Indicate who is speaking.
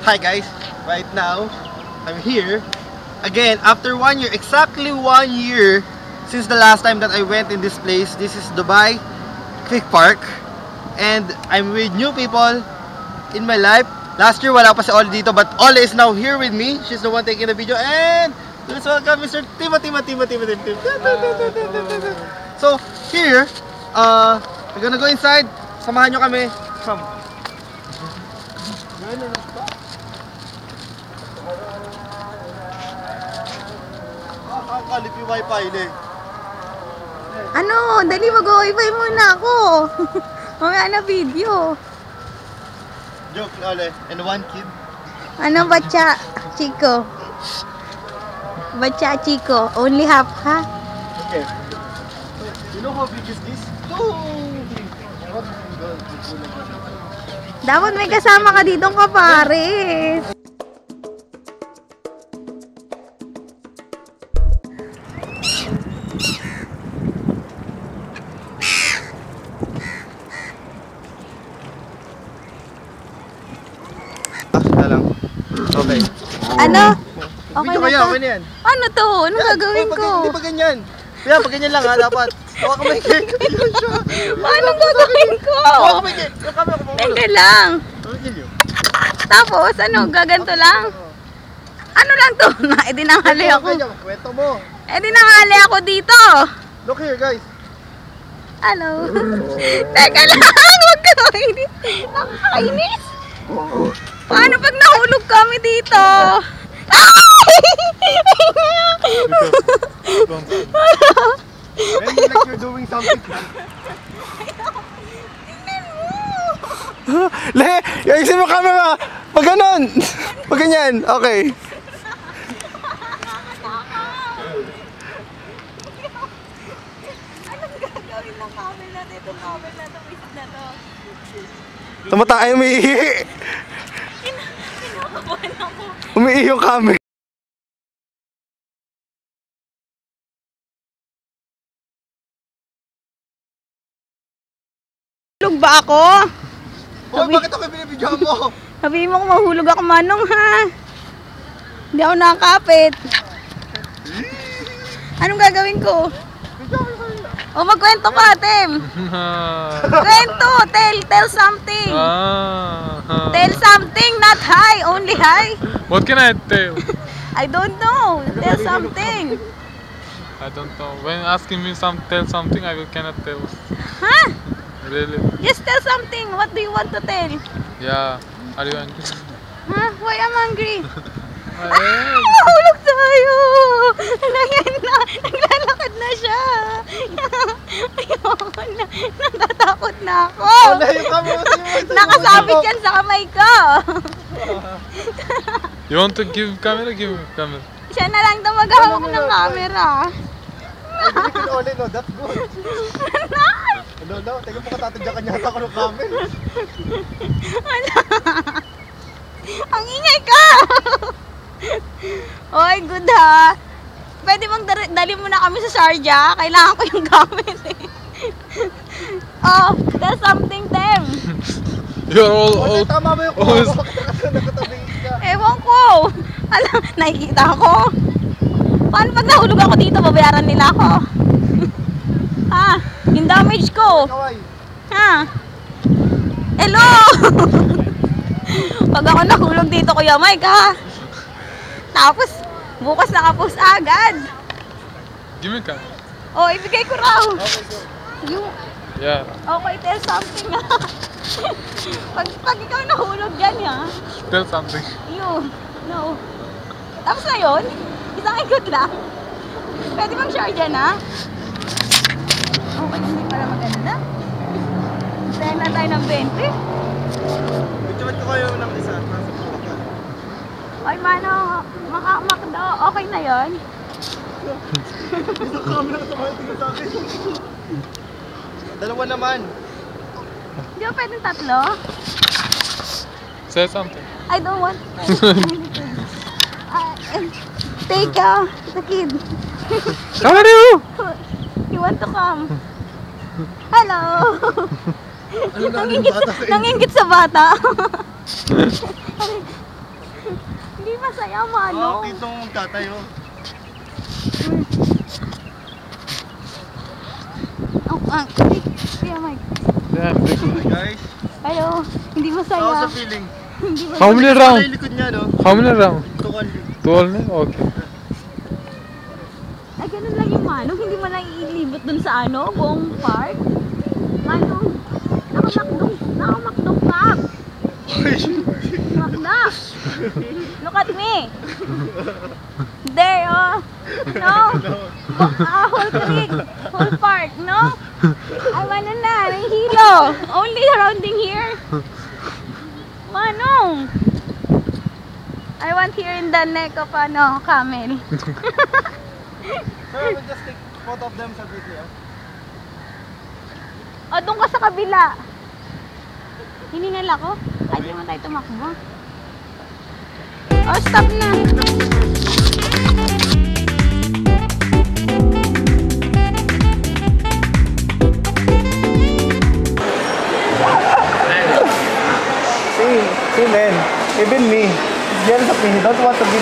Speaker 1: Hi guys, right now I'm here again after 1 year, exactly 1 year since the last time that I went in this place. This is Dubai Quick Park and I'm with new people in my life. Last year wala pa si Ollie dito, but Ollie is now here with me. She's the one taking the video, and let's welcome Mr. Timothy. So here, we're gonna go inside. Samahan nyo kami. Come. Kalip yung wifi eh.
Speaker 2: Ano? Dali mag-wifi muna ako. Mamaya na video.
Speaker 1: Joke, Ole. And one kid.
Speaker 2: Ano bacha, Chico? Bacha, Chico. Only half, ha?
Speaker 1: Okay. You know how big is this? Oh!
Speaker 2: Dapat may kasama ka ditong kapares.
Speaker 1: Okay.
Speaker 2: Ano? Okay
Speaker 1: Video
Speaker 2: na
Speaker 1: kaya,
Speaker 2: to.
Speaker 1: okay na yan.
Speaker 2: Ano to? Ano gagawin ko?
Speaker 1: Hindi pa ganyan. Kaya pag ganyan lang ha, dapat. Huwag ka may cake.
Speaker 2: Paano gagawin ko?
Speaker 1: Huwag ka may cake. Yung camera ko.
Speaker 2: Teka lang. Tapos, ano? Gaganto lang? Ano lang to? Eh, di nanghali ako.
Speaker 1: Kwento mo.
Speaker 2: Eh, di nanghali ako dito.
Speaker 1: Look here, guys.
Speaker 2: Hello. Teka lang. Huwag ka nakainis. Nakakainis. Paano pag nahulog kami dito?
Speaker 1: Like you're doing something.
Speaker 2: Tingnan mo.
Speaker 1: Le, ayusin mo camera. Pag ganon. Pag ganyan. Okay.
Speaker 2: Anong gagawin ng camera natin? Itong camera na ito. Wisit na to.
Speaker 1: Tumatay, umiihi.
Speaker 2: Kinakabahan ako.
Speaker 1: Umiihi yung camera.
Speaker 2: Hulog ba ako?
Speaker 1: Oh, bakit ako binibidyohan mo?
Speaker 2: Sabihin mo kung mahulog ako, Manong, ha? Hindi ako nakakapit. Anong gagawin ko? O magkwento ka, Tim. Kwento, tell something. Tell something, not hi, only hi.
Speaker 3: What can I tell?
Speaker 2: I don't know. Tell something.
Speaker 3: I don't know. When asking me tell something, I cannot tell.
Speaker 2: Huh?
Speaker 3: Really?
Speaker 2: Just tell something. What do you want to tell?
Speaker 3: Yeah. Are you angry?
Speaker 2: Huh? Why I'm hungry? Ay, nahulog tayo! Naglalakad na siya! Ayoko na, natatakot na ako! Nakasabit yan sa kamay ko!
Speaker 3: You want to give camera? Give camera.
Speaker 2: Siya na lang daw maghahawak ng camera.
Speaker 1: No, that's good. No, teka mo katatadyakan yata ako ng camera.
Speaker 2: Ang ingay ka! Oy, good ha! Pwede bang dali mo na kami sa Sharjah? Kailangan ko yung gamit eh. Oh, there's something, Tem.
Speaker 3: You're all
Speaker 1: Tama ba yung kuha ko?
Speaker 2: Ewan ko. Alam, nakikita ko. Paano pag nahulog ako dito, babayaran nila ako? Ha? Yung damage ko. Ha? Hello! Pag ako nahulog dito, Kuya Mike, ha? Tapos, bukas nakapost agad.
Speaker 3: Give me camera.
Speaker 2: Oh, ibigay ko raw. Yung,
Speaker 3: Yeah.
Speaker 2: okay, tell something na. pag ikaw nahulog dyan, ha?
Speaker 3: Tell something.
Speaker 2: You, no. Tapos na yun, isang ikot lang. Pwede bang share dyan, ha? Okay, hindi pala maganda. Tayo na tayo ng 20.
Speaker 1: Bidyohan ko kayo ng isa.
Speaker 2: Ay, Mano, makamakdo. Okay na yun?
Speaker 1: Isang camera ka tumayo sa akin. Dalawa naman.
Speaker 2: Di ba pwedeng tatlo?
Speaker 3: Say something.
Speaker 2: I don't want. Take the kid.
Speaker 3: Come on, you!
Speaker 2: You want to come? Hello!
Speaker 1: Ano na yung bata sa inyo?
Speaker 2: Nangingit sa bata. Hindi masaya, Manong.
Speaker 1: Dito mo magtatayo.
Speaker 2: Oh, Kuya Mike.
Speaker 3: Yeah, big.
Speaker 1: Guys,
Speaker 2: Hello. Hindi
Speaker 1: how's
Speaker 2: masaya.
Speaker 1: the feeling?
Speaker 2: Hindi masaya.
Speaker 3: How many
Speaker 1: Pala
Speaker 3: round?
Speaker 1: yung likod niya, no?
Speaker 3: How many round?
Speaker 1: Ito only.
Speaker 3: 12 na? Okay.
Speaker 2: Ay, ganun lang yung Manong. Hindi mo lang iilibot dun sa ano, buong park. Manong, nakamakdong ka. Makda. Look at me. There, oh. No. Whole creek. Whole park, no? Ay, ano na, may hilo. Only surrounding here. Manong. I want here in the neck of, camel.
Speaker 1: Sir, we'll just take photo of them sa video.
Speaker 2: O, doon ka sa kabila. Hiningal ako. Ay, di naman tayo tumakbo. O, stop na.
Speaker 1: See, man. Even me. Jealous of me. He don't want to be